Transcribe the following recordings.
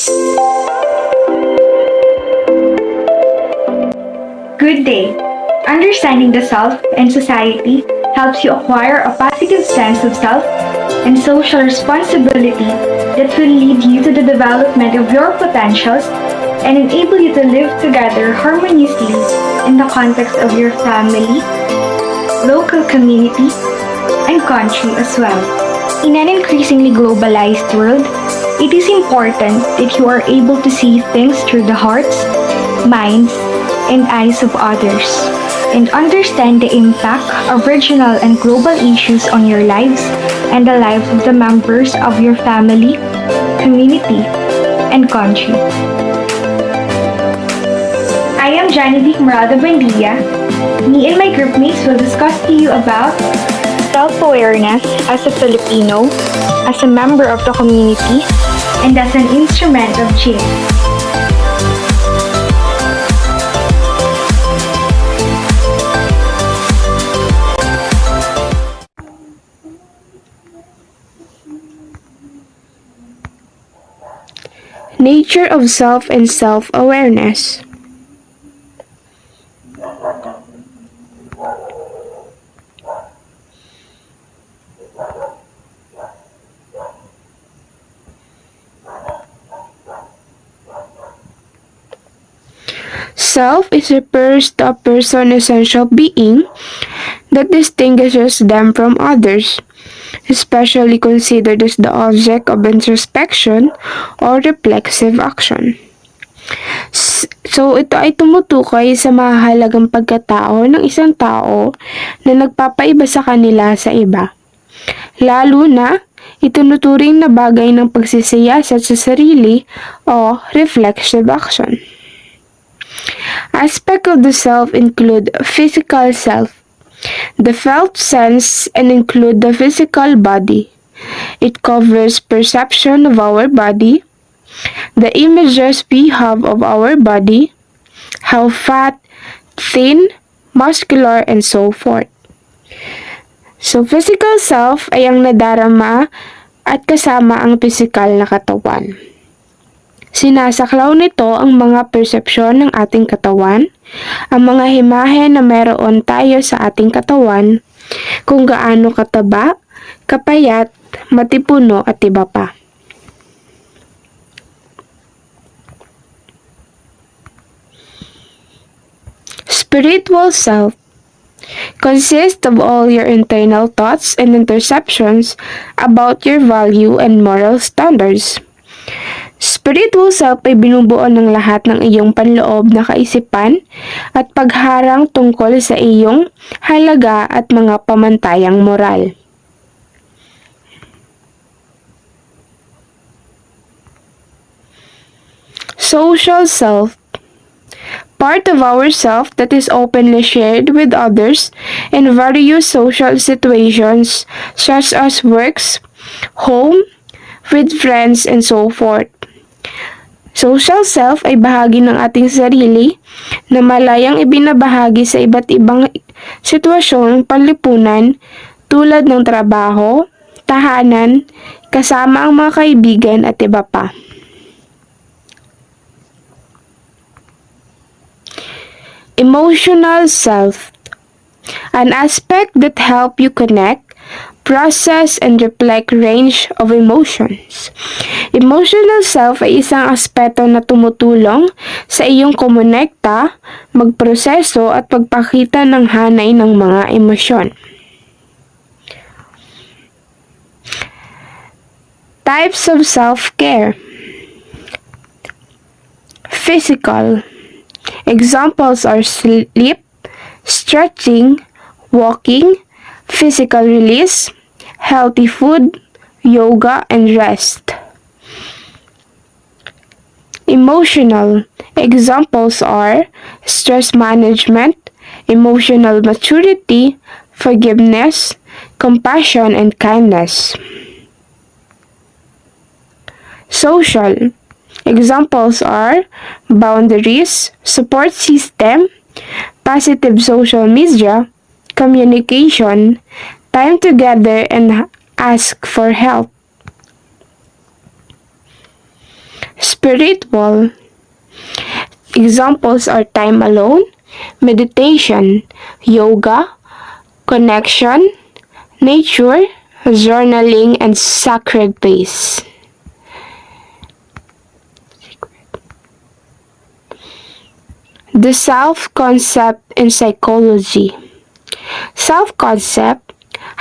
Good day. Understanding the self and society helps you acquire a positive sense of self and social responsibility that will lead you to the development of your potentials and enable you to live together harmoniously in the context of your family, local community, and country as well. In an increasingly globalized world, it is important that you are able to see things through the hearts, minds, and eyes of others, and understand the impact of regional and global issues on your lives and the lives of the members of your family, community, and country. I am Janivic Morado Buendia. Me and my groupmates will discuss to you about self-awareness as a Filipino, as a member of the community, and as an instrument of change. Nature of self and self-awareness. Self is refers to a person's essential being that distinguishes them from others, especially considered as the object of introspection or reflexive action. So, ito ay tumutukoy sa mahalagang pagkatao ng isang tao na nagpapaiba sa kanila sa iba. Lalo na, itinuturing na bagay ng pagsisiyasat sa sarili o reflexive action. Aspects of the self include physical self, the felt sense, and include the physical body. It covers perception of our body, the images we have of our body, how fat, thin, muscular, and so forth. So, physical self ay ang nadarama at kasama ang physical na katawan. Sinasaklaw nito ang mga persepsyon ng ating katawan, ang mga imahe na meron tayo sa ating katawan, kung gaano kataba, kapayat, matipuno at iba pa. Spiritual self consists of all your internal thoughts and interceptions about your value and moral standards. Spiritual self ay binubuo ng lahat ng iyong panloob na kaisipan at pagharang tungkol sa iyong halaga at mga pamantayang moral. Social self, part of ourself that is openly shared with others in various social situations such as works, home, with friends, and so forth. Social self ay bahagi ng ating sarili na malayang ibinabahagi sa iba't ibang sitwasyon panlipunan tulad ng trabaho, tahanan, kasama ang mga kaibigan at iba pa. Emotional self, an aspect that help you connect, process, and reflect range of emotions. Emotional self ay isang aspeto na tumutulong sa iyong kumonekta, magproseso at pagpakita ng hanay ng mga emosyon. Types of self-care. Physical. Examples are sleep, stretching, walking, physical release, healthy food, yoga, and rest. Emotional. Examples are stress management, emotional maturity, forgiveness, compassion, and kindness. Social. Examples are boundaries, support system, positive social media, communication, time together, and ask for help. Spiritual examples are time alone, meditation, yoga, connection, nature, journaling, and sacred place. The self-concept in psychology. Self-concept,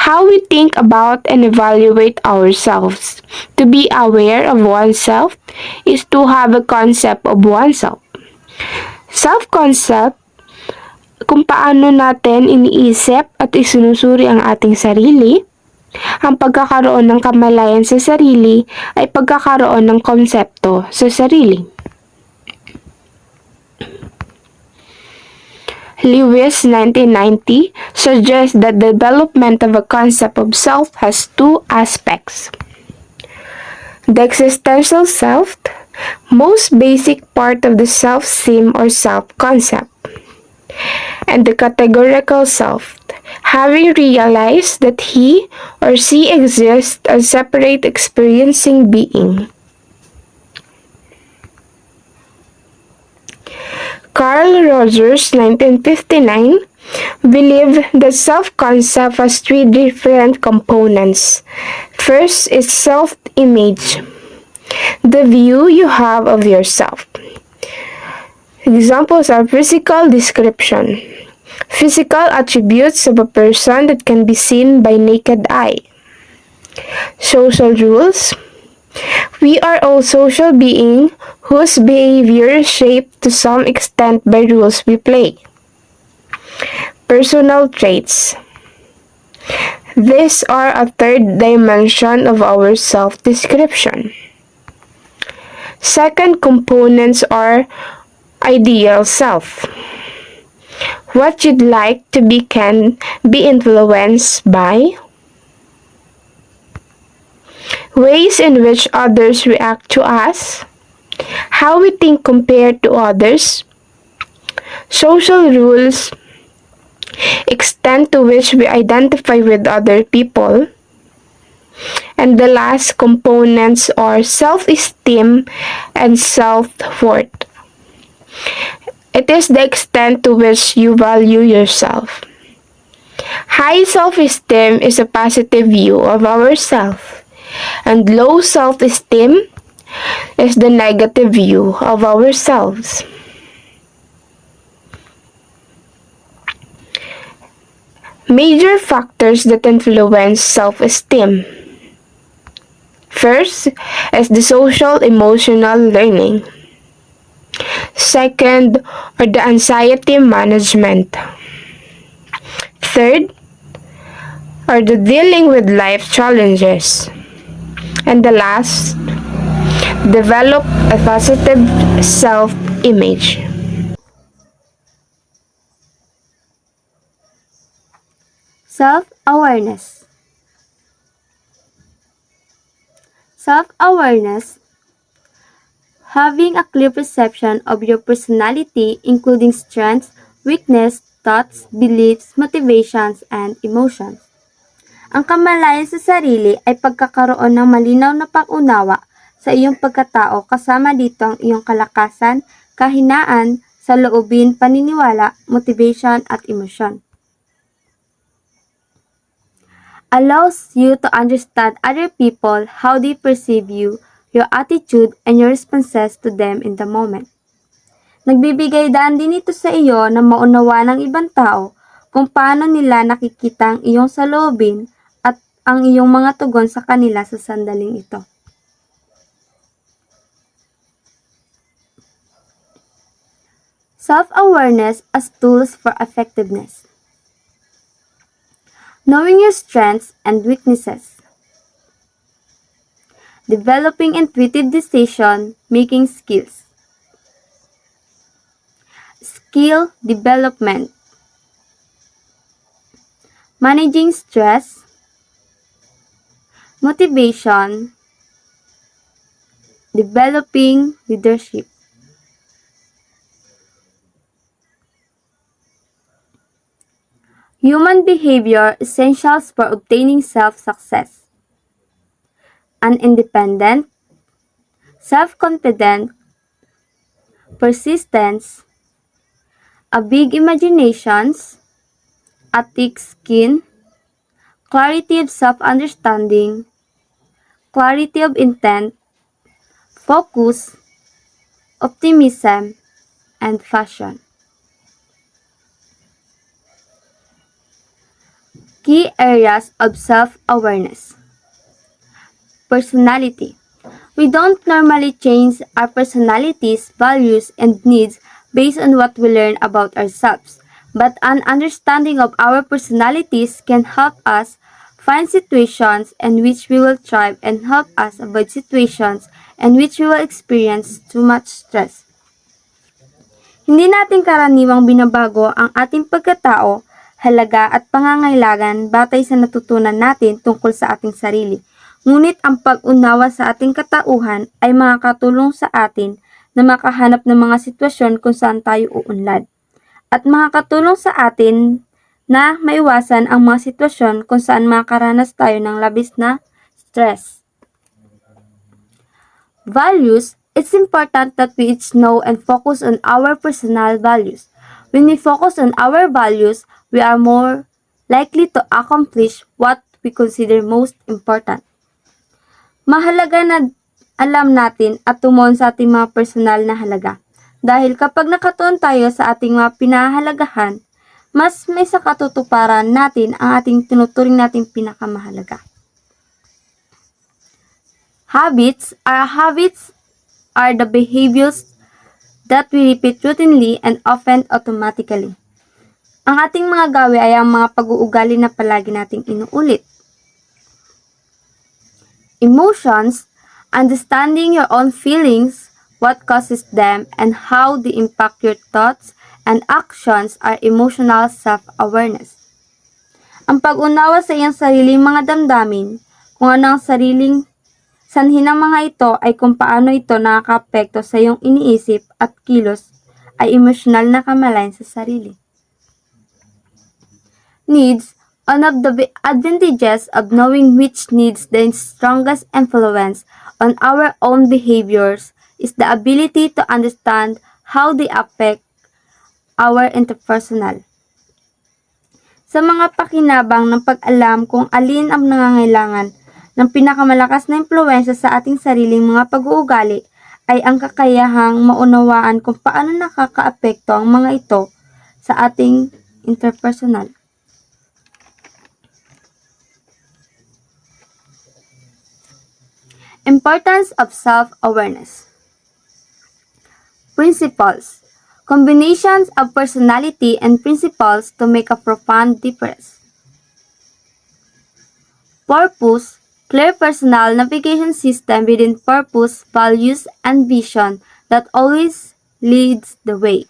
how we think about and evaluate ourselves. To be aware of oneself is to have a concept of oneself. Self-concept, kung paano natin iniisip at isinusuri ang ating sarili. Ang pagkakaroon ng kamalayan sa sarili ay pagkakaroon ng konsepto sa sarili. Lewis, 1990, suggests that the development of a concept of self has two aspects. The existential self, most basic part of the self-esteem or self-concept, and the categorical self, having realized that he or she exists as separate experiencing being. Carl Rogers, 1959, believed that self-concept has three different components. First is self-image, the view you have of yourself. Examples are physical description, physical attributes of a person that can be seen by naked eye. Social rules, we are all social beings whose behavior is shaped to some extent by rules we play. Personal traits. These are a third dimension of our self-description. Second components are ideal self. What you'd like to be can be influenced by ways in which others react to us, how we think compared to others, social rules, extent to which we identify with other people, and the last components are self-esteem and self-worth. It is the extent to which you value yourself. High self-esteem is a positive view of ourselves, and low self-esteem is the negative view of ourselves. Major factors that influence self-esteem. First is the social emotional learning. Second are the anxiety management. Third are the dealing with life challenges. And the last, develop a positive self-image. Self-awareness. Self-awareness, having a clear perception of your personality, including strengths, weakness, thoughts, beliefs, motivations, and emotions. Ang kamalayan sa sarili ay pagkakaroon ng malinaw na pag-unawa sa iyong pagkatao, kasama dito ang iyong kalakasan, kahinaan, saloobin, paniniwala, motivation, at emosyon. Allows you to understand other people, how they perceive you, your attitude, and your responses to them in the moment. Nagbibigay daan din ito sa iyo na maunawa ng ibang tao kung paano nila nakikita ang iyong saloobin at ang iyong mga tugon sa kanila sa sandaling ito. Self-awareness as tools for effectiveness. Knowing your strengths and weaknesses. Developing intuitive decision-making skills. Skill development. Managing stress. Motivation. Developing leadership. Human behavior essentials for obtaining self-success. An independent, self-confident, persistence, a big imaginations, a thick skin, clarity of self-understanding, clarity of intent, focus, optimism, and fashion. Key areas of self-awareness. Personality. We don't normally change our personalities, values, and needs based on what we learn about ourselves, but an understanding of our personalities can help us find situations in which we will thrive and help us avoid situations in which we will experience too much stress. Hindi natin karaniwang binabago ang ating pagkatao, halaga at pangangailangan batay sa natutunan natin tungkol sa ating sarili. Ngunit ang pag-unawa sa ating katauhan ay makakatulong sa atin na makahanap ng mga sitwasyon kung saan tayo uunlad. At makakatulong sa atin na maiwasan ang mga sitwasyon kung saan makaranas tayo ng labis na stress. Values. It's important that we each know and focus on our personal values. When we focus on our values, we are more likely to accomplish what we consider most important. Mahalaga na alam natin at tumuon sa ating mga personal na halaga. Dahil kapag nakatuon tayo sa ating mga pinahalagahan, mas may sa katutuparan natin ang ating tinuturing nating pinakamahalaga. Habits are the behaviors that we repeat routinely and often automatically. Ang ating mga gawi ay ang mga pag-uugali na palagi nating inuulit. Emotions, understanding your own feelings, what causes them, and how they impact your thoughts and actions are emotional self-awareness. Ang pag-unawa sa iyong sariling mga damdamin, kung ano ang sariling sanhi ng mga ito ay kung paano ito nakakaapekto sa iyong iniisip at kilos ay emosyonal na kamalayan sa sarili. Needs. One of the advantages of knowing which needs the strongest influence on our own behaviors is the ability to understand how they affect our interpersonal. Sa mga pakinabang ng pag-alam kung alin ang nangangailangan ng pinakamalakas na impluwensya sa ating sariling mga pag-uugali ay ang kakayahang maunawaan kung paano nakakaapekto ang mga ito sa ating interpersonal. Importance of self-awareness. Principles. Combinations of personality and principles to make a profound difference. Purpose. Clear personal navigation system within purpose, values, and vision that always leads the way.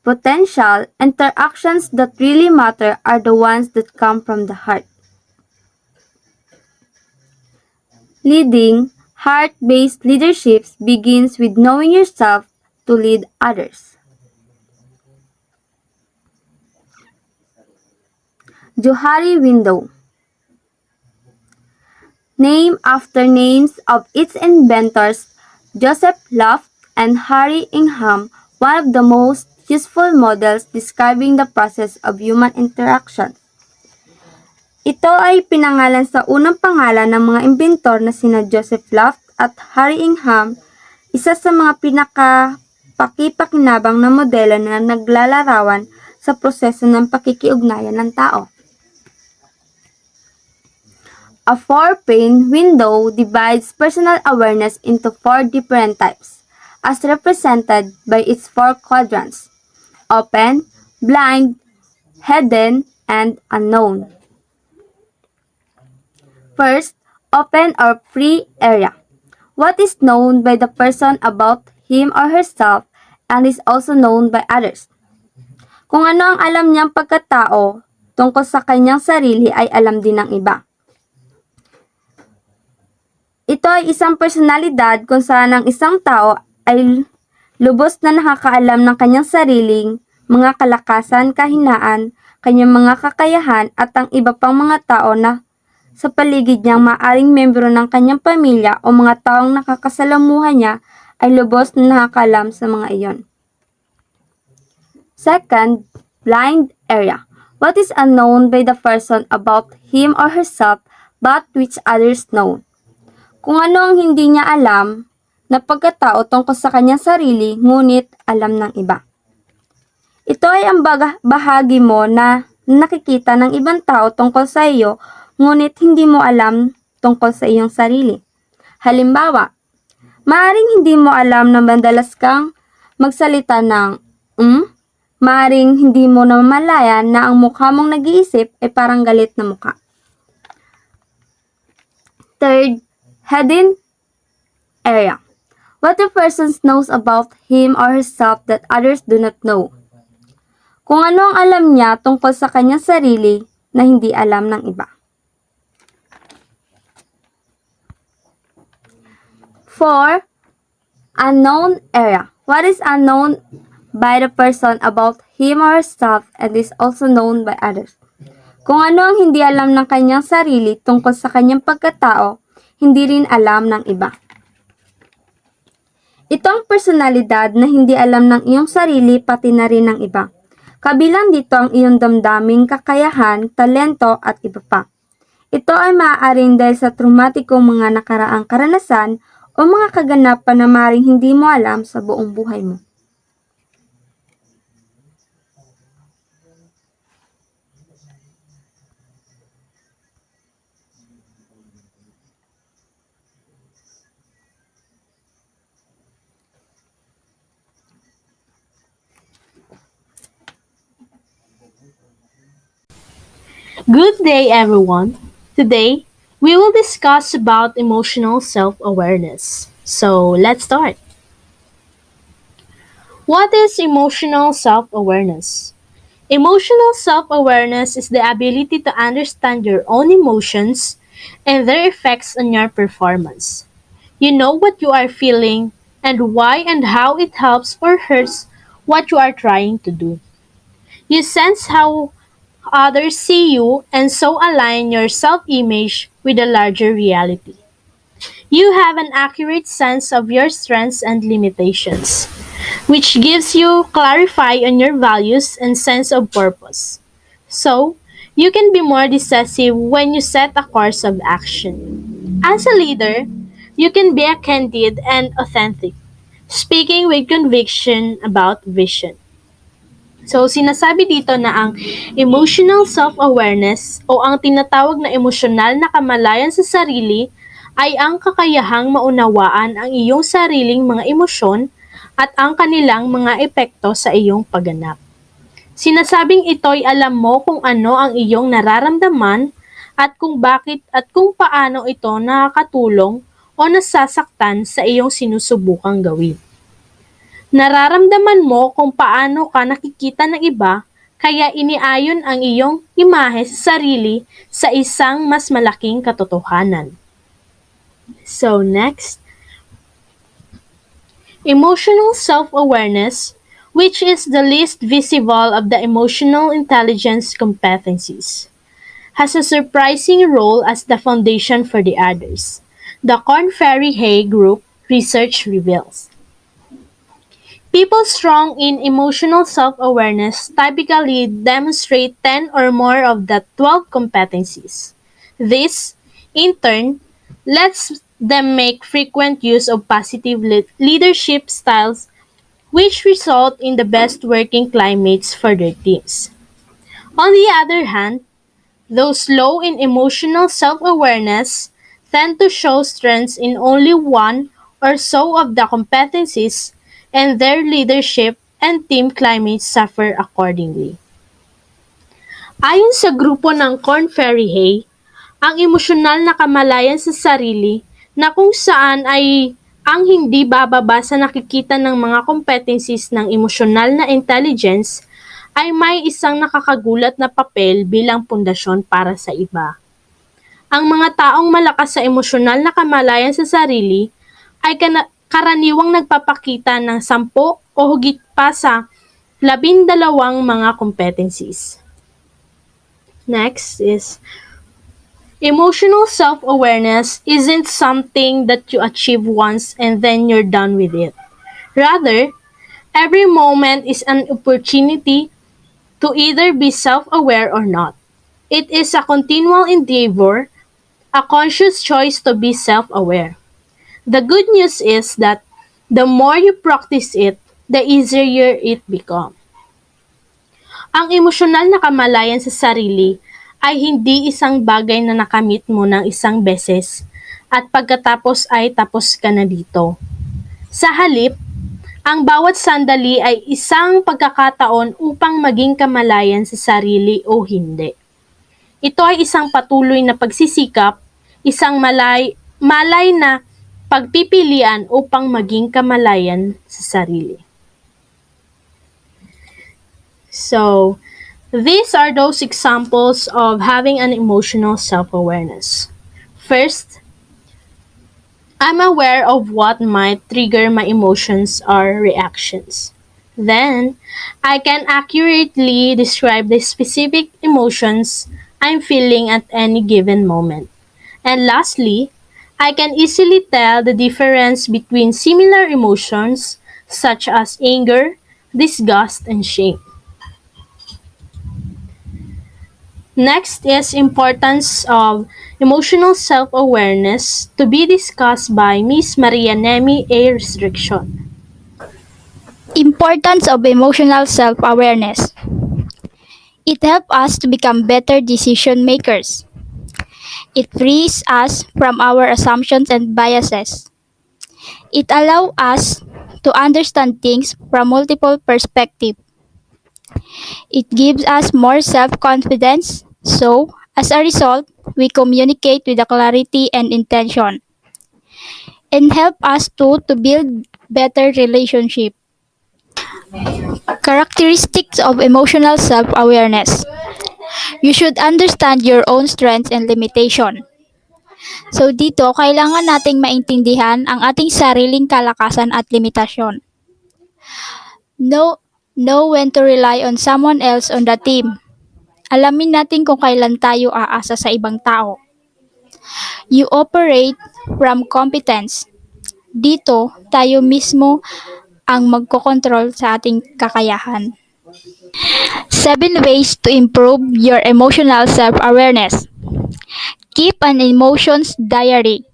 Potential. Interactions that really matter are the ones that come from the heart. Leading. Heart-based leadership begins with knowing yourself to lead others. Johari window. Named after names of its inventors, Joseph Loft and Harry Ingham, one of the most useful models describing the process of human interaction. Ito ay pinangalan sa unang pangalan ng mga inventor na sina Joseph Loft at Harry Ingham, isa sa mga pinakapakipakinabang na modelo na naglalarawan sa proseso ng pakikiugnayan ng tao. A four-pane window divides personal awareness into four different types, as represented by its four quadrants: open, blind, hidden, and unknown. First, open or free area. What is known by the person about him or herself and is also known by others. Kung ano ang alam niyang pagkatao tungkol sa kanyang sarili ay alam din ng iba. Ito ay isang personalidad kung saan ang isang tao ay lubos na nakakaalam ng kanyang sariling mga kalakasan, kahinaan, kanyang mga kakayahan at ang iba pang mga tao na sa paligid niyang maaring membro ng kanyang pamilya o mga taong nakakasalamuha niya ay lubos na nakakalam sa mga iyon. Second, blind area. What is unknown by the person about him or herself but which others know? Kung ano ang hindi niya alam na pagkatao tungkol sa kanyang sarili, ngunit alam ng iba. Ito ay ang bahagi mo na nakikita ng ibang tao tungkol sa iyo, ngunit hindi mo alam tungkol sa iyong sarili. Halimbawa, maaring hindi mo alam na madalas kang magsalita ng maaring hindi mo namamalayan na ang mukha mong nag-iisip ay parang galit na mukha. Third, hidden area. What the person knows about him or herself that others do not know. Kung ano ang alam niya tungkol sa kanyang sarili na hindi alam ng iba. 4. Unknown area. What is unknown by the person about him or herself and is also known by others. Kung ano ang hindi alam ng kanyang sarili tungkol sa kanyang pagkatao, hindi rin alam ng iba. Ito ang personalidad na hindi alam ng iyong sarili pati na rin ng iba. Kabilang dito ang iyong damdaming, kakayahan, talento at iba pa. Ito ay maaaring dahil sa traumatikong mga nakaraang karanasan o mga kaganapan na maaaring hindi mo alam sa buong buhay mo. Good day, everyone. Today, we will discuss about emotional self-awareness. So, let's start. What is emotional self-awareness? Emotional self-awareness is the ability to understand your own emotions and their effects on your performance. You know what you are feeling and why and how it helps or hurts what you are trying to do. You sense how others see you and so align your self-image with a larger reality. You have an accurate sense of your strengths and limitations, which gives you clarify on your values and sense of purpose. So, you can be more decisive when you set a course of action. As a leader, you can be candid and authentic, speaking with conviction about vision. So, sinasabi dito na ang emotional self-awareness o ang tinatawag na emosyonal na kamalayan sa sarili ay ang kakayahang maunawaan ang iyong sariling mga emosyon at ang kanilang mga epekto sa iyong pagganap. Sinasabing ito'y alam mo kung ano ang iyong nararamdaman at kung bakit at kung paano ito nakakatulong o nasasaktan sa iyong sinusubukang gawin. Nararamdaman mo kung paano ka nakikita ng iba, kaya iniayon ang iyong imahe sa sarili sa isang mas malaking katotohanan. So next, emotional self-awareness, which is the least visible of the emotional intelligence competencies, has a surprising role as the foundation for the others. The Korn Ferry Hay Group research reveals. People strong in emotional self-awareness typically demonstrate 10 or more of the 12 competencies. This, in turn, lets them make frequent use of positive leadership styles which result in the best working climates for their teams. On the other hand, those low in emotional self-awareness tend to show strengths in only one or so of the competencies and their leadership and team climates suffer accordingly. Ayon sa grupo ng Korn Ferry Hay, ang emosyonal na kamalayan sa sarili na kung saan ay ang hindi bababa sa nakikita ng mga competencies ng emosyonal na intelligence ay may isang nakakagulat na papel bilang pundasyon para sa iba. Ang mga taong malakas sa emosyonal na kamalayan sa sarili ay karaniwang nagpapakita ng 10 o higit pa sa 12 mga competencies. Next is Emotional self-awareness isn't something that you achieve once and then you're done with it. Rather, every moment is an opportunity to either be self-aware or not. It is a continual endeavor, a conscious choice to be self-aware. The good news is that the more you practice it, the easier it becomes. Ang emosyonal na kamalayan sa sarili ay hindi isang bagay na nakamit mo ng isang beses at pagkatapos ay tapos ka na dito. Sa halip, ang bawat sandali ay isang pagkakataon upang maging kamalayan sa sarili o hindi. Ito ay isang patuloy na pagsisikap, isang malay na pagpipilian upang maging kamalayan sa sarili. So, these are those examples of having an emotional self-awareness. First, I'm aware of what might trigger my emotions or reactions. Then, I can accurately describe the specific emotions I'm feeling at any given moment. And lastly, I can easily tell the difference between similar emotions such as anger, disgust, and shame. Next is importance of emotional self-awareness to be discussed by Ms. Maria Nemi A. Restriction. Importance of emotional self-awareness. It helps us to become better decision makers. It frees us from our assumptions and biases. It allows us to understand things from multiple perspectives. It gives us more self-confidence, so as a result, we communicate with a clarity and intention, and help us to build better relationships. Characteristics of emotional self-awareness. You should understand your own strengths and limitation. So dito, kailangan nating maintindihan ang ating sariling kalakasan at limitasyon. Know when to rely on someone else on the team. Alamin natin kung kailan tayo aasa sa ibang tao. You operate from competence. Dito, tayo mismo ang magkokontrol sa ating kakayahan. 7 ways to improve your emotional self-awareness. Keep an emotions diary.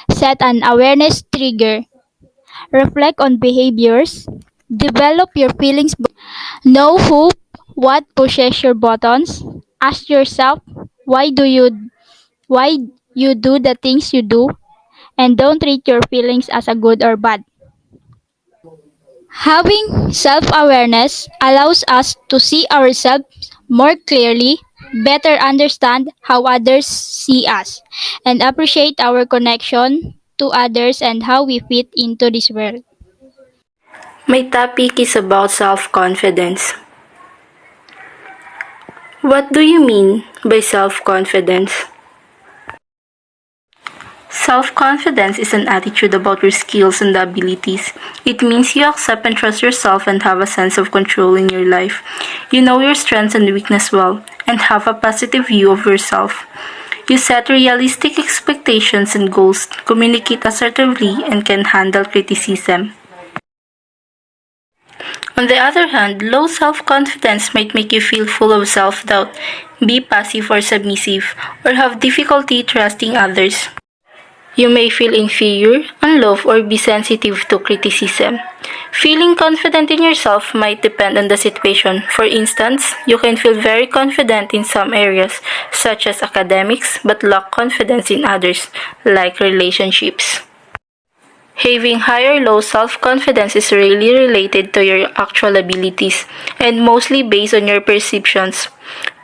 Set an awareness trigger. Reflect on behaviors. Develop your feelings. Know who, what pushes your buttons. Ask yourself why you do the things you do, and don't treat your feelings as a good or bad. Having self-awareness allows us to see ourselves more clearly, better understand how others see us, and appreciate our connection to others and how we fit into this world. My topic is about self-confidence. What do you mean by self-confidence? Self-confidence is an attitude about your skills and abilities. It means you accept and trust yourself and have a sense of control in your life. You know your strengths and weaknesses well and have a positive view of yourself. You set realistic expectations and goals, communicate assertively, and can handle criticism. On the other hand, low self-confidence might make you feel full of self-doubt, be passive or submissive, or have difficulty trusting others. You may feel inferior, unloved, or be sensitive to criticism. Feeling confident in yourself might depend on the situation. For instance, you can feel very confident in some areas, such as academics, but lack confidence in others, like relationships. Having high or low self-confidence is really related to your actual abilities and mostly based on your perceptions.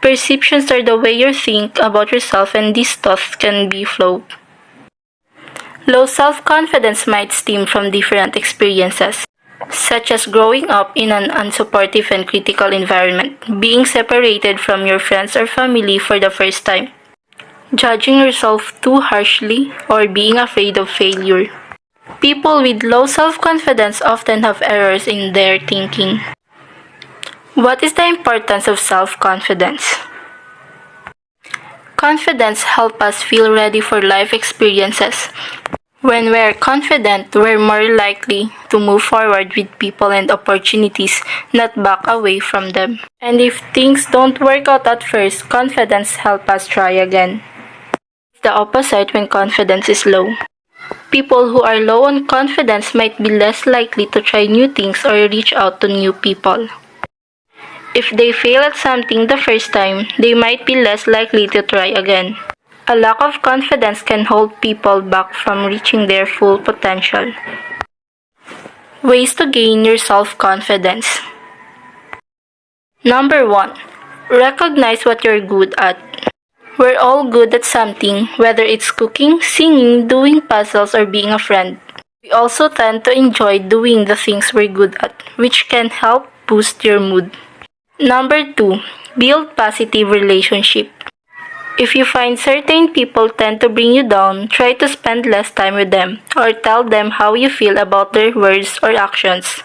Perceptions are the way you think about yourself, and these thoughts can be flawed. Low self-confidence might stem from different experiences, such as growing up in an unsupportive and critical environment, being separated from your friends or family for the first time, judging yourself too harshly, or being afraid of failure. People with low self-confidence often have errors in their thinking. What is the importance of self-confidence? Confidence helps us feel ready for life experiences. When we're confident, we're more likely to move forward with people and opportunities, not back away from them. And if things don't work out at first, confidence helps us try again. It's the opposite when confidence is low. People who are low on confidence might be less likely to try new things or reach out to new people. If they fail at something the first time, they might be less likely to try again. A lack of confidence can hold people back from reaching their full potential. Ways to gain your self-confidence. Number 1. Recognize what you're good at. We're all good at something, whether it's cooking, singing, doing puzzles, or being a friend. We also tend to enjoy doing the things we're good at, which can help boost your mood. Number 2. Build positive relationship. If you find certain people tend to bring you down, try to spend less time with them, or tell them how you feel about their words or actions.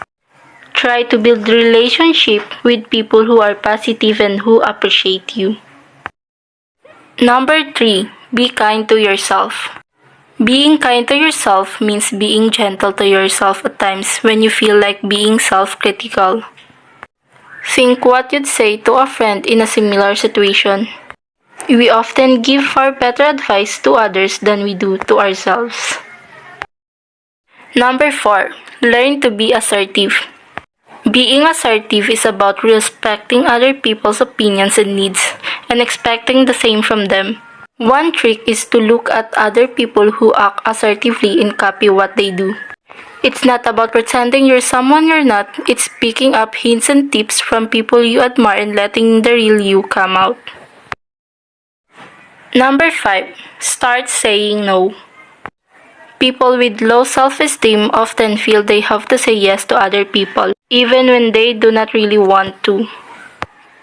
Try to build relationship with people who are positive and who appreciate you. Number 3. Be kind to yourself. Being kind to yourself means being gentle to yourself at times when you feel like being self-critical. Think what you'd say to a friend in a similar situation. We often give far better advice to others than we do to ourselves. Number 4. Learn to be assertive. Being assertive is about respecting other people's opinions and needs and expecting the same from them. One trick is to look at other people who act assertively and copy what they do. It's not about pretending you're someone you're not, it's picking up hints and tips from people you admire and letting the real you come out. Number 5. Start saying no. People with low self-esteem often feel they have to say yes to other people, even when they do not really want to.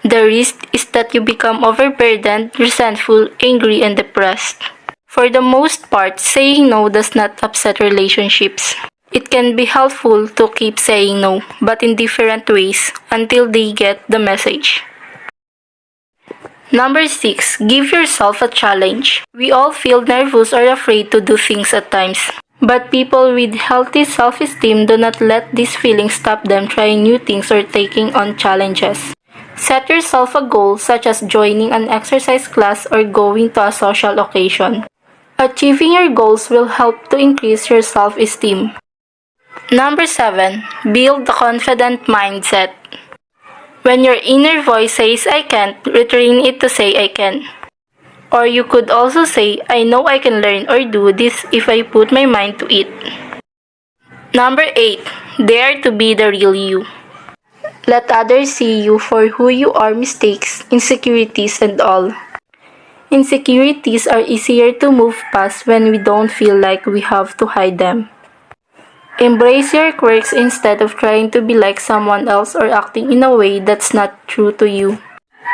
The risk is that you become overburdened, resentful, angry, and depressed. For the most part, saying no does not upset relationships. It can be helpful to keep saying no, but in different ways, until they get the message. Number 6. Give yourself a challenge. We all feel nervous or afraid to do things at times. But people with healthy self-esteem do not let these feelings stop them trying new things or taking on challenges. Set yourself a goal such as joining an exercise class or going to a social occasion. Achieving your goals will help to increase your self-esteem. Number 7. Build a confident mindset. When your inner voice says I can't, retrain it to say I can. Or you could also say, I know I can learn or do this if I put my mind to it. Number 8. Dare to be the real you. Let others see you for who you are, mistakes, insecurities, and all. Insecurities are easier to move past when we don't feel like we have to hide them. Embrace your quirks instead of trying to be like someone else or acting in a way that's not true to you.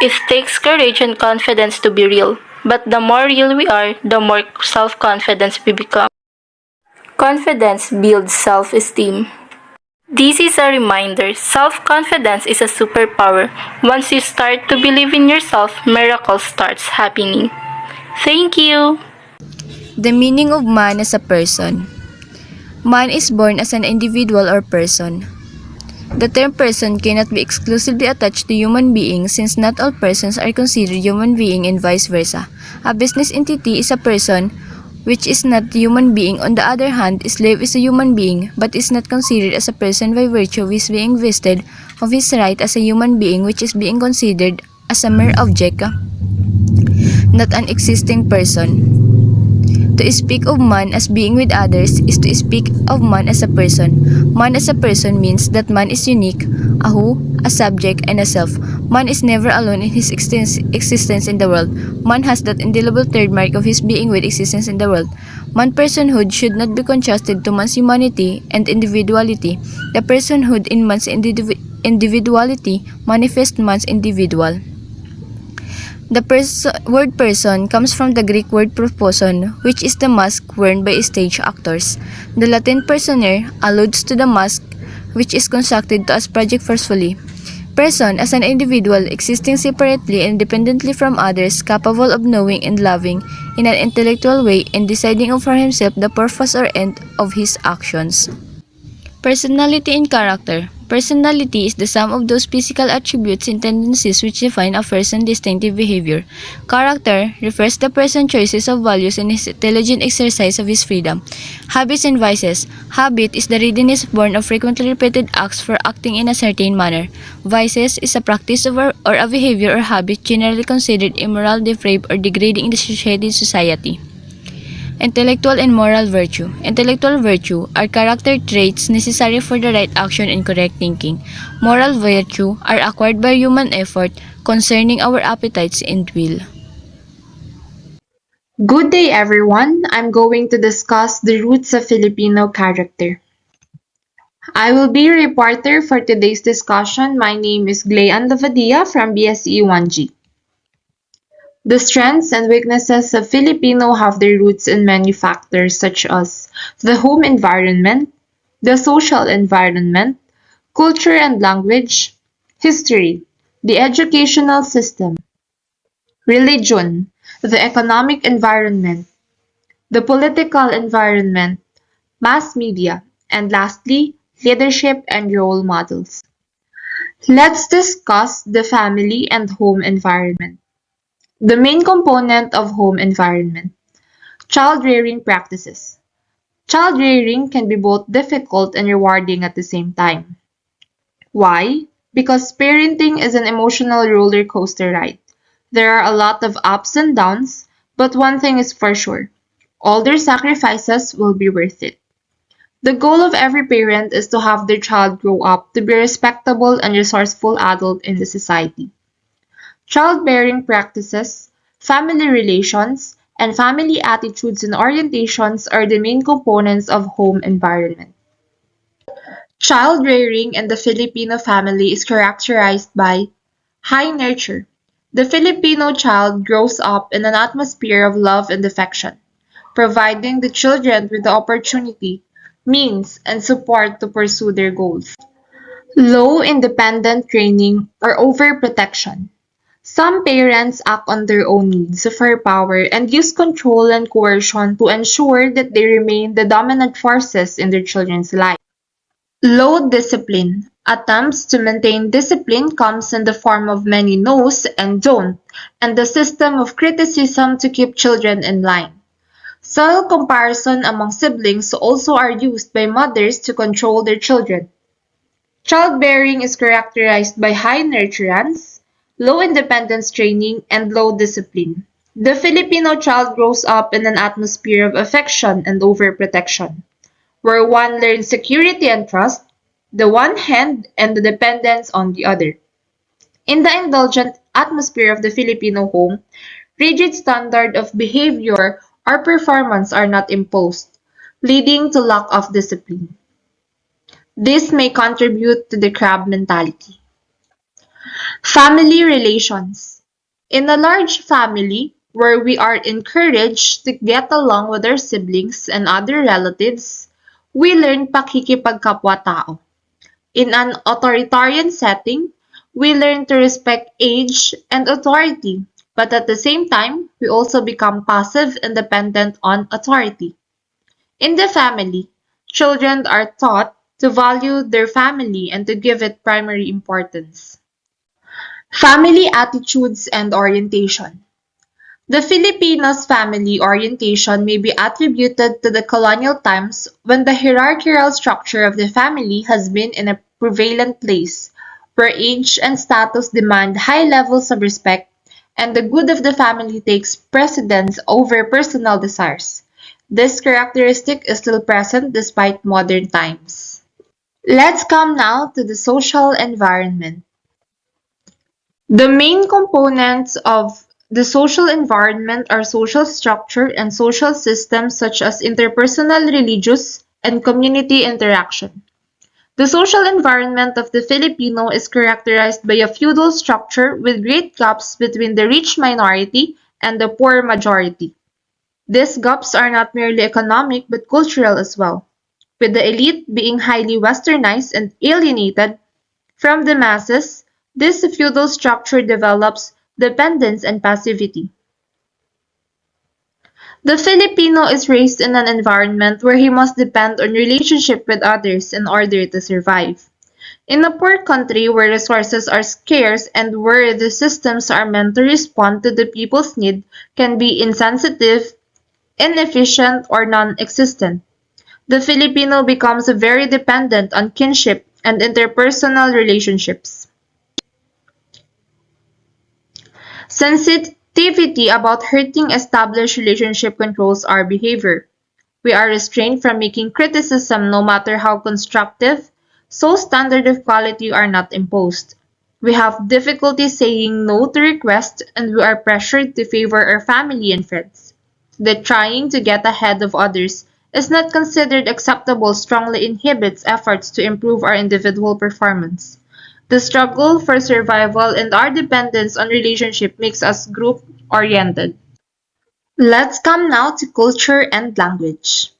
It takes courage and confidence to be real, but the more real we are, the more self-confidence we become. Confidence builds self-esteem. This is a reminder, self-confidence is a superpower. Once you start to believe in yourself, miracles starts happening. Thank you! The meaning of man as a person. Man is born as an individual or person. The term person cannot be exclusively attached to human beings since not all persons are considered human being and vice versa. A business entity is a person which is not a human being. On the other hand, a slave is a human being but is not considered as a person by virtue of his being vested of his right as a human being, which is being considered as a mere object, not an existing person. To speak of man as being with others is to speak of man as a person. Man as a person means that man is unique, a who, a subject, and a self. Man is never alone in his existence in the world. Man has that indelible third mark of his being with existence in the world. Man personhood should not be contrasted to man's humanity and individuality. The personhood in man's individuality manifests man's individual. The word person comes from the Greek word proposon, which is the mask worn by stage actors. The Latin personere alludes to the mask which is constructed to as project forcefully. person as an individual existing separately and independently from others, capable of knowing and loving in an intellectual way and deciding for himself the purpose or end of his actions. Personality and character. Personality is the sum of those physical attributes and tendencies which define a person's distinctive behavior. Character refers to the person's choices of values and his intelligent exercise of his freedom. Habits and vices. Habit is the readiness born of frequently repeated acts for acting in a certain manner. Vices is a practice of or a behavior or habit generally considered immoral, depraved, or degrading in the society. Intellectual and moral virtue. Intellectual virtue are character traits necessary for the right action and correct thinking. Moral virtue are acquired by human effort concerning our appetites and will. Good day, everyone. I'm going to discuss the roots of Filipino character. I will be your reporter for today's discussion. My name is Glean Lavadia from BSE 1G. The strengths and weaknesses of Filipino have their roots in many factors such as the home environment, the social environment, culture and language, history, the educational system, religion, the economic environment, the political environment, mass media, and lastly, leadership and role models. Let's discuss the family and home environment. The main component of home environment. Child rearing practices. Child rearing can be both difficult and rewarding at the same time. Why? Because parenting is an emotional roller coaster ride. There are a lot of ups and downs, but one thing is for sure. All their sacrifices will be worth it. The goal of every parent is to have their child grow up to be a respectable and resourceful adult in the society. Childbearing practices, family relations, and family attitudes and orientations are the main components of home environment. Child rearing in the Filipino family is characterized by high nurture. The Filipino child grows up in an atmosphere of love and affection, providing the children with the opportunity, means, and support to pursue their goals. Low independent training or overprotection. Some parents act on their own needs for power and use control and coercion to ensure that they remain the dominant forces in their children's life. Low discipline. Attempts to maintain discipline comes in the form of many no's and don't, and the system of criticism to keep children in line. Subtle comparison among siblings also are used by mothers to control their children. Childbearing is characterized by high nurturance, low independence training, and low discipline. The Filipino child grows up in an atmosphere of affection and overprotection, where one learns security and trust, the one hand, and the dependence on the other. In the indulgent atmosphere of the Filipino home, rigid standard of behavior or performance are not imposed, leading to lack of discipline. This may contribute to the crab mentality. Family relations. In a large family, where we are encouraged to get along with our siblings and other relatives, we learn pakikipagkapwa-tao. In an authoritarian setting, we learn to respect age and authority, but at the same time, we also become passive and dependent on authority. In the family, children are taught to value their family and to give it primary importance. Family attitudes and orientation. The Filipinos' family orientation may be attributed to the colonial times when the hierarchical structure of the family has been in a prevalent place, where age and status demand high levels of respect and the good of the family takes precedence over personal desires. This characteristic is still present despite modern times. Let's come now to the social environment. The main components of the social environment are social structure and social systems such as interpersonal, religious, and community interaction. The social environment of the Filipino is characterized by a feudal structure with great gaps between the rich minority and the poor majority. These gaps are not merely economic but cultural as well, with the elite being highly westernized and alienated from the masses, This feudal structure develops dependence and passivity. The Filipino is raised in an environment where he must depend on relationship with others in order to survive. In a poor country where resources are scarce and where the systems are meant to respond to the people's need can be insensitive, inefficient, or non-existent, the Filipino becomes very dependent on kinship and interpersonal relationships. Sensitivity about hurting established relationship controls our behavior. We are restrained from making criticism no matter how constructive, so standards of quality are not imposed. We have difficulty saying no to requests and we are pressured to favor our family and friends. The trying to get ahead of others is not considered acceptable strongly inhibits efforts to improve our individual performance. The struggle for survival and our dependence on relationship makes us group-oriented. Let's come now to culture and language.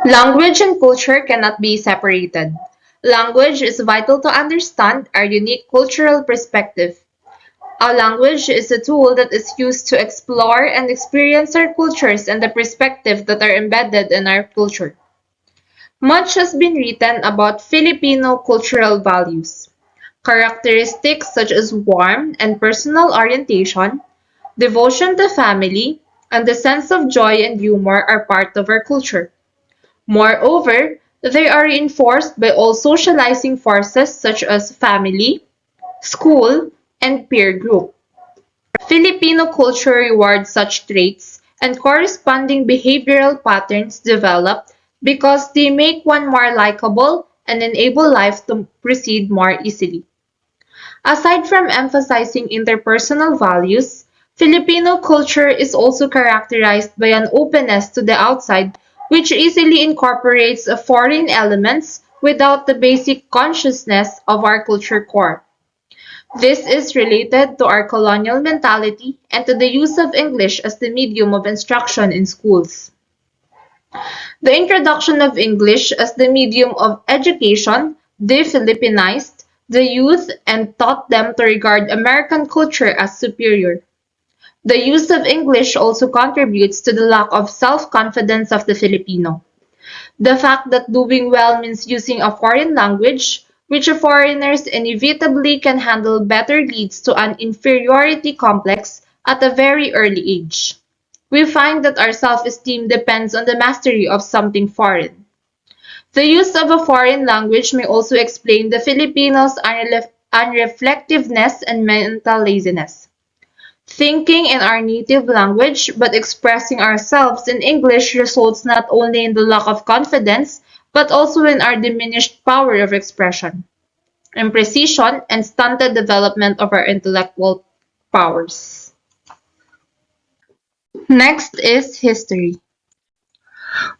Language and culture cannot be separated. Language is vital to understand our unique cultural perspective. Our language is a tool that is used to explore and experience our cultures and the perspective that are embedded in our culture. Much has been written about Filipino cultural values. Characteristics such as warmth and personal orientation, devotion to family, and the sense of joy and humor are part of our culture. Moreover, they are reinforced by all socializing forces such as family, school, and peer group. Filipino culture rewards such traits and corresponding behavioral patterns develop because they make one more likable and enable life to proceed more easily. Aside from emphasizing interpersonal values, Filipino culture is also characterized by an openness to the outside which easily incorporates foreign elements without the basic consciousness of our culture core. This is related to our colonial mentality and to the use of English as the medium of instruction in schools. The introduction of English as the medium of education de-Filipinized the youth and taught them to regard American culture as superior. The use of English also contributes to the lack of self-confidence of the Filipino. The fact that doing well means using a foreign language, which foreigners inevitably can handle better leads to an inferiority complex at a very early age. We find that our self-esteem depends on the mastery of something foreign. The use of a foreign language may also explain the Filipinos' unreflectiveness and mental laziness. Thinking in our native language but expressing ourselves in English results not only in the lack of confidence but also in our diminished power of expression, imprecision, and stunted development of our intellectual powers. Next is history.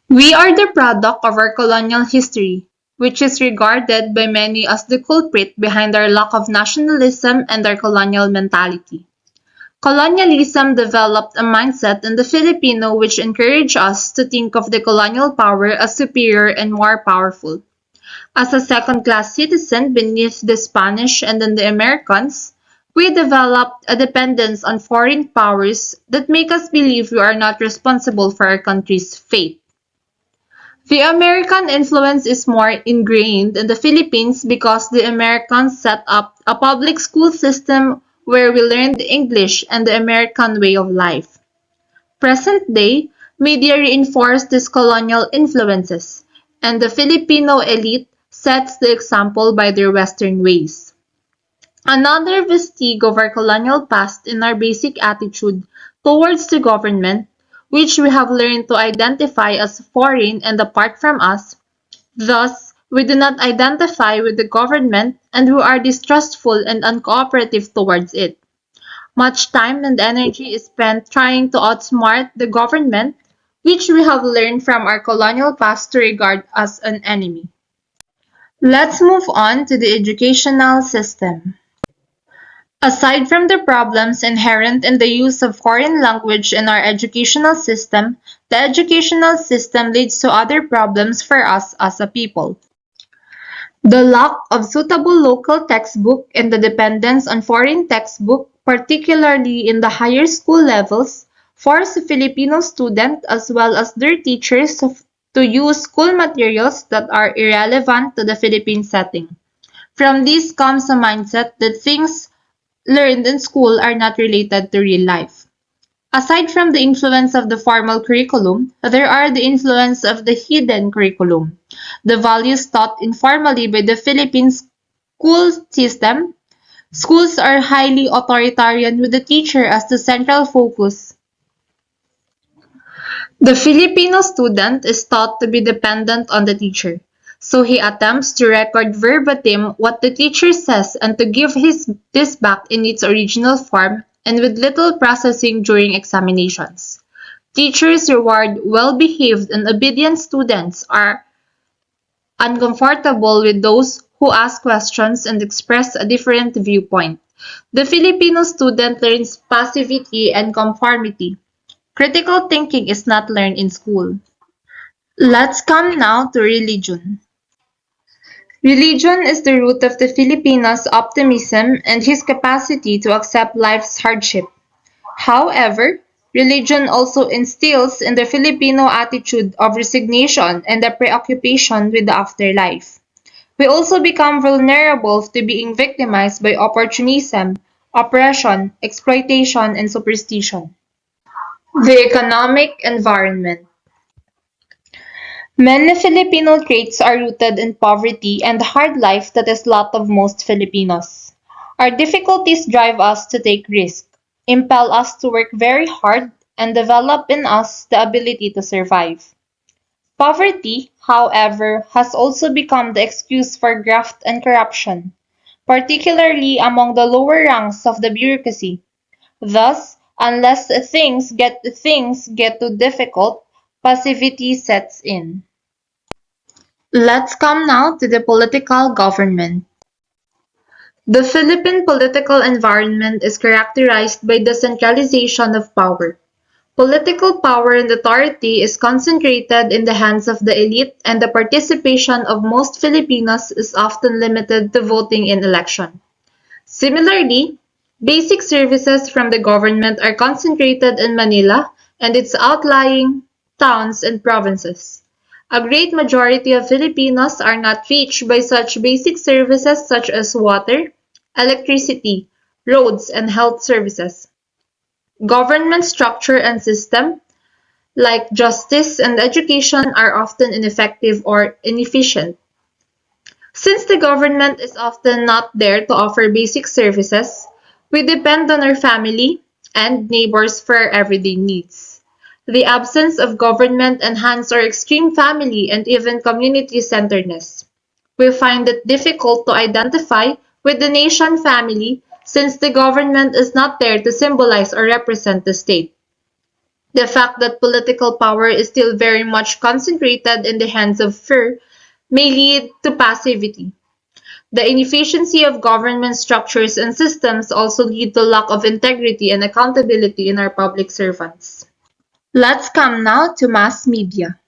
We are the product of our colonial history, which is regarded by many as the culprit behind our lack of nationalism and our colonial mentality. Colonialism developed a mindset in the Filipino which encouraged us to think of the colonial power as superior and more powerful. As a second-class citizen beneath the Spanish and then the Americans, we developed a dependence on foreign powers that make us believe we are not responsible for our country's fate. The American influence is more ingrained in the Philippines because the Americans set up a public school system where we learned English and the American way of life. Present day, media reinforce these colonial influences, and the Filipino elite sets the example by their Western ways. Another vestige of our colonial past in our basic attitude towards the government, which we have learned to identify as foreign and apart from us. Thus, we do not identify with the government and we are distrustful and uncooperative towards it. Much time and energy is spent trying to outsmart the government, which we have learned from our colonial past to regard as an enemy. Let's move on to the educational system. Aside from the problems inherent in the use of foreign language in our educational system, the educational system leads to other problems for us as a people. The lack of suitable local textbook and the dependence on foreign textbook, particularly in the higher school levels, force Filipino students as well as their teachers to use school materials that are irrelevant to the Philippine setting. From this comes a mindset that things learned in school are not related to real life. Aside from the influence of the formal curriculum, there are the influence of the hidden curriculum, the values taught informally by the Philippine school system. Schools are highly authoritarian with the teacher as the central focus. The Filipino student is taught to be dependent on the teacher, so he attempts to record verbatim what the teacher says and to give this back in its original form and with little processing during examinations. Teachers reward well-behaved and obedient students are uncomfortable with those who ask questions and express a different viewpoint. The Filipino student learns passivity and conformity. Critical thinking is not learned in school. Let's come now to religion. Religion is the root of the Filipino's optimism and his capacity to accept life's hardship. However, religion also instills in the Filipino attitude of resignation and a preoccupation with the afterlife. We also become vulnerable to being victimized by opportunism, oppression, exploitation, and superstition. The economic environment. Many Filipino traits are rooted in poverty and the hard life that is lot of most Filipinos. Our difficulties drive us to take risks, impel us to work very hard, and develop in us the ability to survive. Poverty, however, has also become the excuse for graft and corruption, particularly among the lower ranks of the bureaucracy. Thus, unless things get too difficult, passivity sets in. Let's come now to the political government. The Philippine political environment is characterized by the centralization of power. Political power and authority is concentrated in the hands of the elite, and the participation of most Filipinos is often limited to voting in election. Similarly, basic services from the government are concentrated in Manila and its outlying towns and provinces. A great majority of Filipinos are not reached by such basic services such as water, electricity, roads, and health services. Government structure and system, like justice and education, are often ineffective or inefficient. Since the government is often not there to offer basic services, we depend on our family and neighbors for our everyday needs. The absence of government enhances our extreme family and even community centeredness. We find it difficult to identify with the nation family since the government is not there to symbolize or represent the state. The fact that political power is still very much concentrated in the hands of few may lead to passivity. The inefficiency of government structures and systems also lead to lack of integrity and accountability in our public servants. Let's come now to mass media.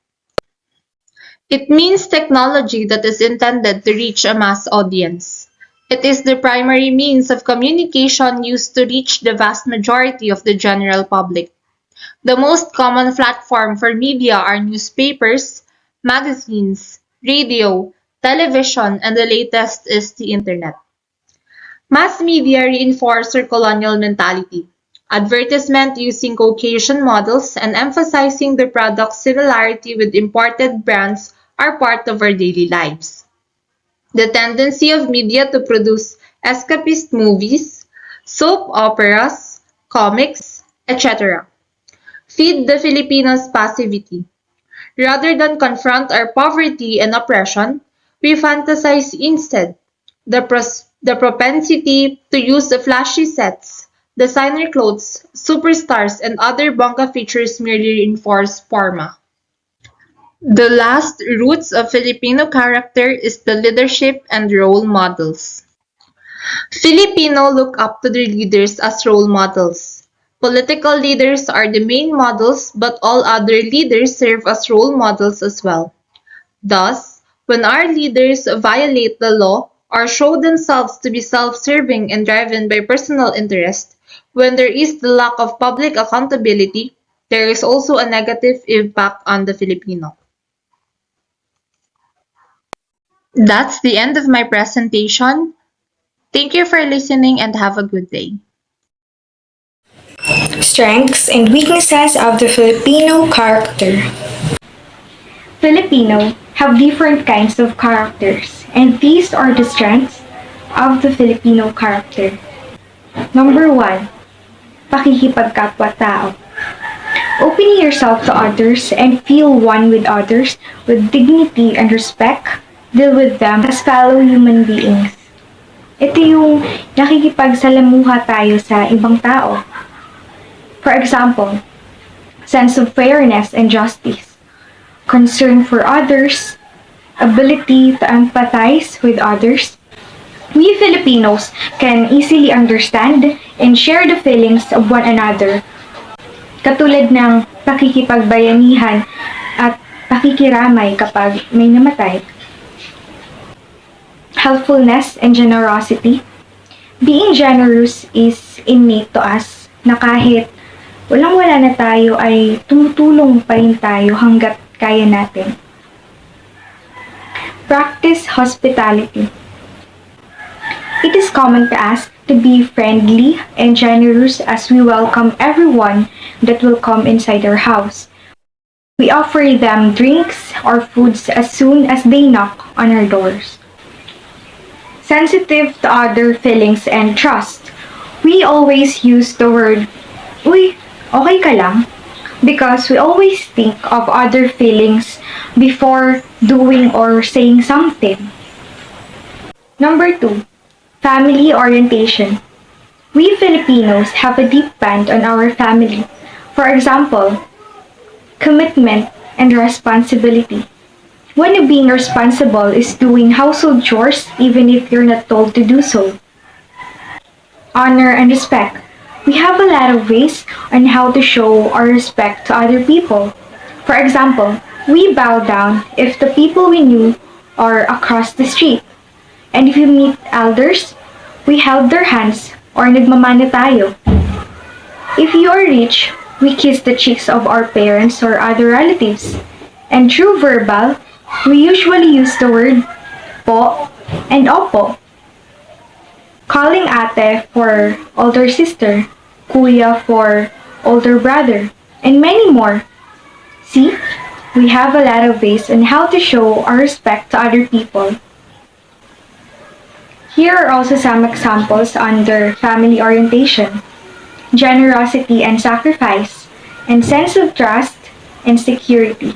It means technology that is intended to reach a mass audience. It is the primary means of communication used to reach the vast majority of the general public. The most common platform for media are newspapers, magazines, radio, television, and the latest is the internet. Mass media reinforce our colonial mentality. Advertisement using Caucasian models and emphasizing the product's similarity with imported brands are part of our daily lives. The tendency of media to produce escapist movies, soap operas, comics, etc. feed the Filipinos' passivity. Rather than confront our poverty and oppression, we fantasize instead. The propensity to use the flashy sets, designer clothes, superstars, and other bongga features merely reinforce forma. The last roots of Filipino character is the leadership and role models. Filipino look up to their leaders as role models. Political leaders are the main models, but all other leaders serve as role models as well. Thus, When our leaders violate the law or show themselves to be self-serving and driven by personal interest, when there is the lack of public accountability, there is also a negative impact on the Filipino. That's the end of my presentation. Thank you for listening and have a good day. Strengths and weaknesses of the Filipino character. Filipino have different kinds of characters, and these are the strengths of the Filipino character. Number 1, pakikipagkapwa-tao. Opening yourself to others and feel one with others with dignity and respect. Deal with them as fellow human beings. Ito yung nakikipagsalamuha tayo sa ibang tao. For example, sense of fairness and justice, concern for others, ability to empathize with others. We Filipinos can easily understand and share the feelings of one another, katulad ng pakikipagbayanihan at pakikiramay kapag may namatay. Helpfulness and generosity. Being generous is innate to us na kahit walang-wala na tayo ay tumutulong pa rin tayo hanggat kaya natin. Practice hospitality. It is common to us to be friendly and generous as we welcome everyone that will come inside our house. We offer them drinks or foods as soon as they knock on our doors. Sensitive to other feelings and trust. We always use the word, "Uy, okay ka lang?" because we always think of other feelings before doing or saying something. Number 2, family orientation. We Filipinos have a deep band on our family. For example, commitment and responsibility. One of being responsible is doing household chores even if you're not told to do so. Honor and respect. We have a lot of ways on how to show our respect to other people. For example, we bow down if the people we knew are across the street. And if we meet elders, we held their hands or nagmamana tayo. If you are rich, we kiss the cheeks of our parents or other relatives. And through verbal, we usually use the word po and opo. Calling ate for older sister, kuya for older brother, and many more. See, we have a lot of ways on how to show our respect to other people. Here are also some examples under family orientation: generosity and sacrifice, and sense of trust and security.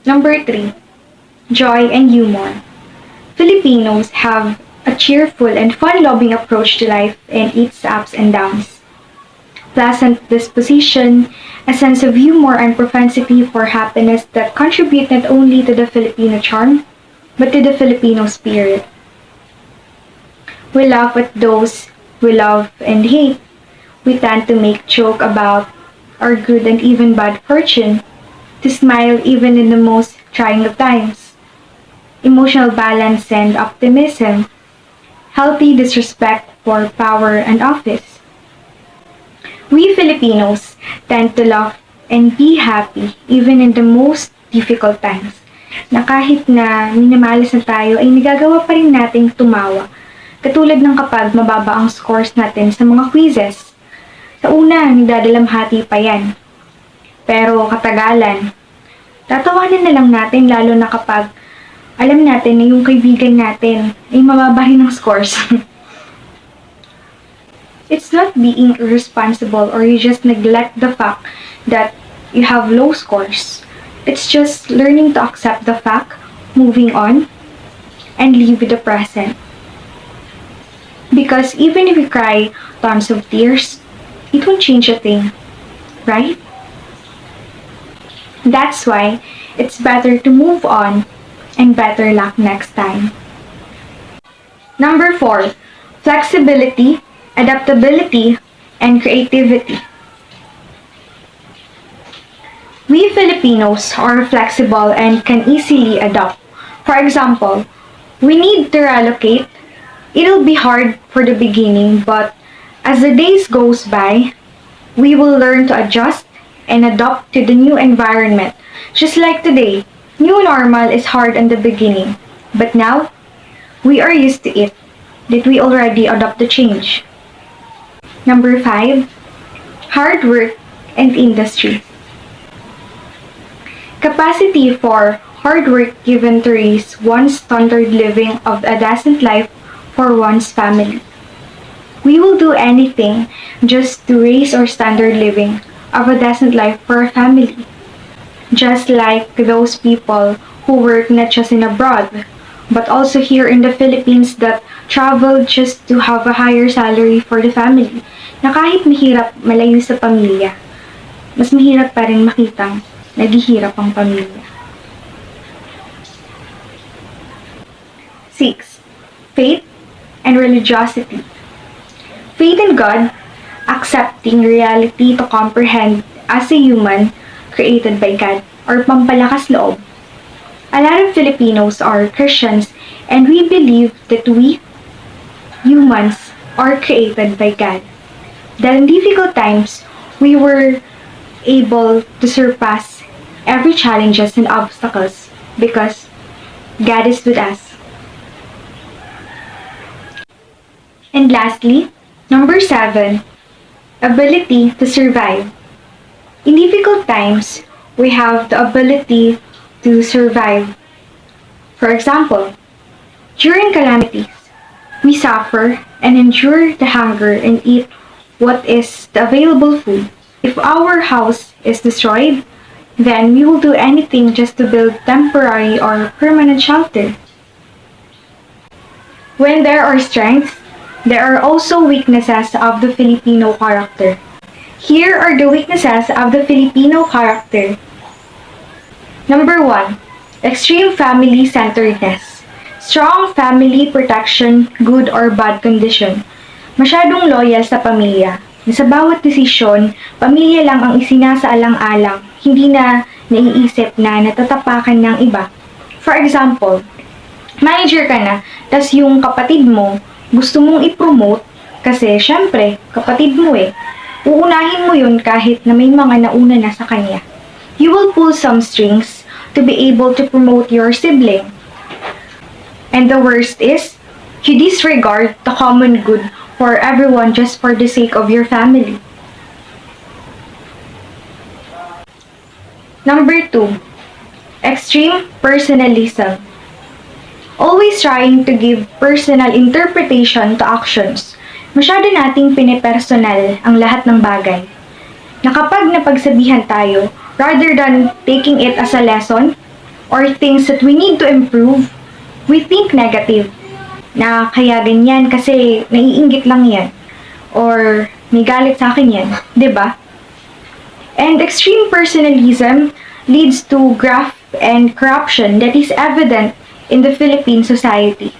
Number 3, joy and humor. Filipinos have a cheerful and fun-loving approach to life and its ups and downs. Pleasant disposition, a sense of humor and propensity for happiness that contribute not only to the Filipino charm, but to the Filipino spirit. We laugh at those we love and hate. We tend to make joke about our good and even bad fortune, to smile even in the most trying of times. Emotional balance and optimism. Healthy disrespect for power and office. We Filipinos tend to laugh and be happy even in the most difficult times. Na kahit na minamalas na tayo ay nagagawa pa rin nating tumawa. Katulad ng kapag mababa ang scores natin sa mga quizzes. Sa una, nagdadalamhati pa yan. Pero katagalan, tatawanan na lang natin lalo na kapag alam natin na yung kaibigan natin ay mababahin ng scores. It's not being irresponsible or you just neglect the fact that you have low scores. It's just learning to accept the fact, moving on, and live with the present. Because even if you cry tons of tears, it won't change a thing, right? That's why it's better to move on and better luck next time. Number 4, flexibility, adaptability, and creativity. We Filipinos are flexible and can easily adapt. For example, we need to relocate. It'll be hard for the beginning, but as the days goes by, we will learn to adjust and adapt to the new environment. Just like today, new normal is hard in the beginning, but now we are used to it, that we already adopt the change. Number 5, hard work and industry. Capacity for hard work given to raise one's standard living of a decent life for one's family. We will do anything just to raise our standard living of a decent life for our family. Just like those people who work not just in abroad, but also here in the Philippines that travel just to have a higher salary for the family. Na kahit mahirap malayo sa pamilya, mas mahirap pa rin makitang naghihirap ang pamilya. 6. Faith and religiosity. Faith in God, accepting reality to comprehend as a human created by God, or pampalakas loob. A lot of Filipinos are Christians and we believe that we, humans, are created by God. That in difficult times, we were able to surpass every challenges and obstacles because God is with us. And lastly, number 7, ability to survive. In difficult times, we have the ability to survive. For example, during calamities, we suffer and endure the hunger and eat what is the available food. If our house is destroyed, then we will do anything just to build temporary or permanent shelter. When there are strengths, there are also weaknesses of the Filipino character. Here are the weaknesses of the Filipino character. Number 1, extreme family-centeredness. Strong family protection, good or bad condition. Masyadong loyal sa pamilya. Sa bawat desisyon, pamilya lang ang isinasaalang-alang, hindi na naiisip na natatapakan ng iba. For example, manager ka na, tas yung kapatid mo, gusto mong i-promote kasi syempre, kapatid mo eh. Uunahin mo yun kahit na may mga nauna na sa kanya. You will pull some strings to be able to promote your sibling. And the worst is, you disregard the common good for everyone just for the sake of your family. Number 2, extreme personalism. Always trying to give personal interpretation to actions. Masyado nating pinipersonal ang lahat ng bagay. Na kapag napagsabihan tayo, rather than taking it as a lesson or things that we need to improve, we think negative. Na kaya ganyan kasi naiinggit lang yan. Or may galit sa akin yan. 'Di ba? And extreme personalism leads to graft and corruption that is evident in the Philippine society.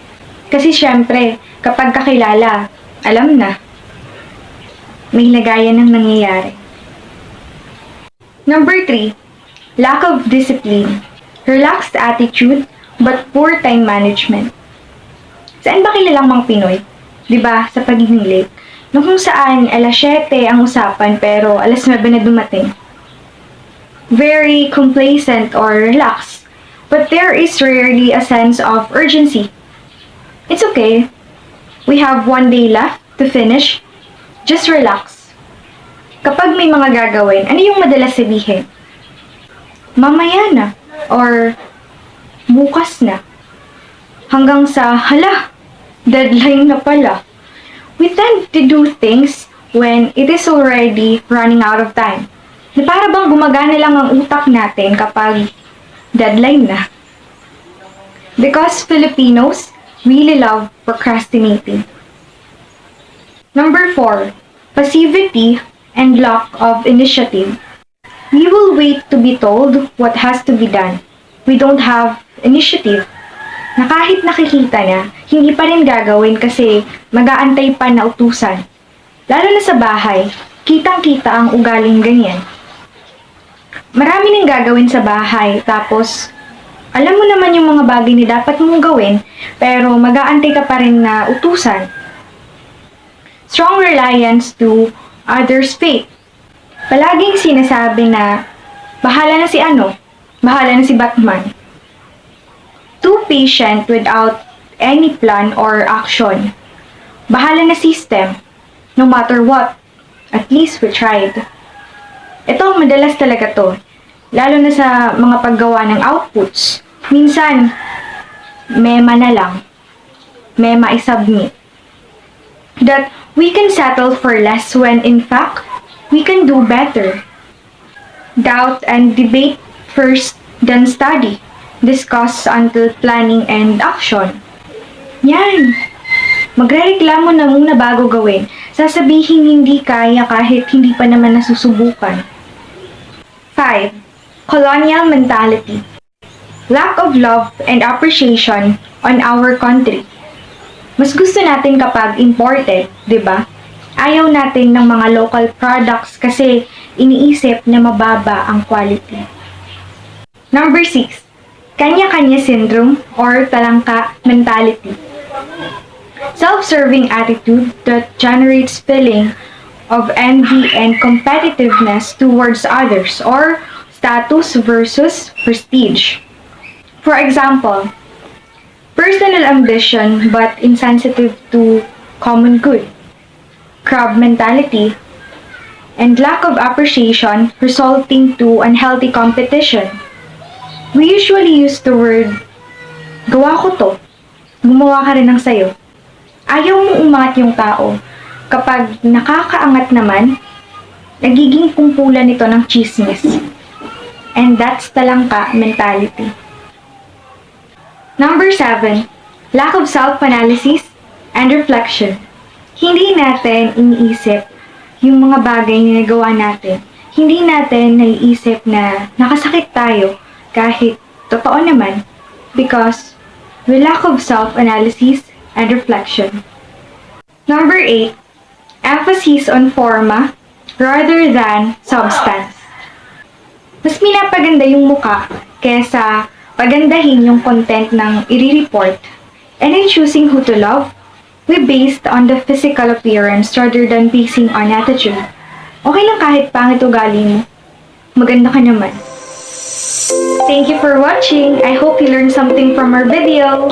Kasi syempre, kapag kakilala, alam na, may lagayan ng nangyayari. Number 3, lack of discipline. Relaxed attitude, but poor time management. Saan ba kilalang mga Pinoy? Diba, sa pagiging late? Nung kung saan, alas 7 ang usapan, pero alas 9 na dumating. Very complacent or relaxed. But there is rarely a sense of urgency. It's okay. We have one day left to finish. Just relax. Kapag may mga gagawin, ano yung madalas sabihin? Mamaya na. Or bukas na. Hanggang sa, hala, deadline na pala. We tend to do things when it is already running out of time. Na para bang gumagana lang ang utak natin kapag deadline na. Because Filipinos really love procrastinating. Number 4, passivity and lack of initiative. We will wait to be told what has to be done. We don't have initiative. Na kahit nakikita na, hindi pa rin gagawin kasi mag-aantay pa na utusan. Lalo na sa bahay, kitang-kita ang ugaling ganyan. Marami nang gagawin sa bahay, tapos alam mo naman yung mga bagay na dapat mong gawin, pero mag-aantay ka pa rin na utusan. Strong reliance to others' faith. Palaging sinasabi na, bahala na si ano, bahala na si Batman. Too patient without any plan or action. Bahala na system, no matter what. At least we tried. Ito, madalas talaga to. Lalo na sa mga paggawa ng outputs. Minsan, mema na lang. Mema i-submit. That we can settle for less when in fact, we can do better. Doubt and debate first, then study. Discuss until planning and action. Yan! Magrereklamo na muna bago gawin. Sasabihin hindi kaya kahit hindi pa naman nasusubukan. 5. Colonial mentality. Lack of love and appreciation on our country. Mas gusto natin kapag imported, di ba? Ayaw natin ng mga local products kasi iniisip na mababa ang quality. Number 6. Kanya-kanya syndrome or talangka mentality. Self-serving attitude that generates feeling of envy and competitiveness towards others or status versus prestige. For example, personal ambition but insensitive to common good, crowd mentality, and lack of appreciation resulting to unhealthy competition. We usually use the word, gawa ko to, gumawa ka rin ng sayo. Ayaw mo umangat yung tao. Kapag nakakaangat naman, nagiging kumpulan nito ng chismis. And that's talangka mentality. Number 7. Lack of self-analysis and reflection. Hindi natin iniisip yung mga bagay na nagawa natin. Hindi natin naiisip na nakasakit tayo kahit totoo naman because we lack of self-analysis and reflection. Number 8. Emphasis on forma rather than substance. Mas pinapaganda yung muka kesa pagandahin yung content ng i-report. And in choosing who to love, we based on the physical appearance rather than basing on attitude. Okay lang kahit pangit ugali mo. Maganda ka naman. Thank you for watching. I hope you learned something from our video.